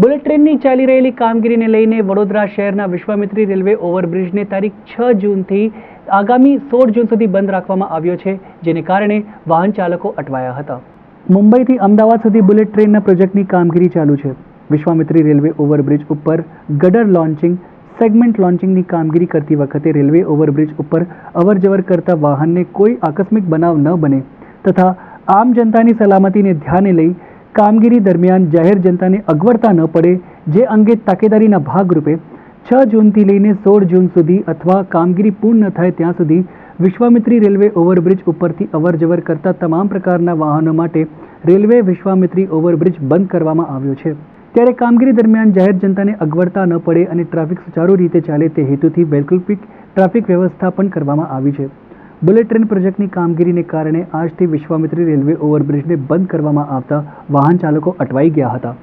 Bullet ટ્રેનની ચાલી રહેલી કામગીરીને લઈને વડોદરા શહેરના વિશ્વામિત્રી રેલવે ઓવરબ્રિજને તારીખ 6 જૂનથી આગામી 16 જૂન સુધી બંધ રાખવામાં આવ્યો છે, જેને કારણે વાહન ચાલકો અટવાયા હતા. મુંબઈથી અમદાવાદ સુધી બુલેટ ટ્રેનના પ્રોજેક્ટની કામગીરી ચાલુ છે. વિશ્વામિત્રી રેલવે ઓવરબ્રિજ ઉપર ગટર લોન્ચિંગ, સેગમેન્ટ લોન્ચિંગની કામગીરી કરતી વખતે રેલવે ઓવરબ્રિજ ઉપર અવરજવર કરતા વાહનને કોઈ આકસ્મિક બનાવ ન બને તથા આમ જનતાની સલામતીને ધ્યાને લઈ કામગીરી દરમિયાન જાહેર જનતાને અગવડતા ન પડે, જે અંગે તકેદારીના ભાગરૂપે 6 જૂનથી લઈને 16 જૂન સુધી અથવા કામગીરી પૂર્ણ ન થાય ત્યાં સુધી વિશ્વામિત્રી રેલવે ઓવરબ્રિજ ઉપરથી અવરજવર કરતા તમામ પ્રકારના વાહનો માટે રેલવે વિશ્વામિત્રી ઓવરબ્રિજ બંધ કરવામાં આવ્યો છે. ત્યારે કામગીરી દરમિયાન જાહેર જનતાને અગવડતા ન પડે અને ટ્રાફિક સુચારુ રીતે ચાલે તે હેતુથી વૈકલ્પિક ટ્રાફિક વ્યવસ્થા પણ કરવામાં આવી છે. બુલેટ ટ્રેન પ્રોજેક્ટની કામગીરીને કારણે આજથી વિશ્વામિત્રી રેલવે ઓવરબ્રિજને બંધ કરવામાં આવતા વાહન ચાલકો અટવાઈ ગયા હતા.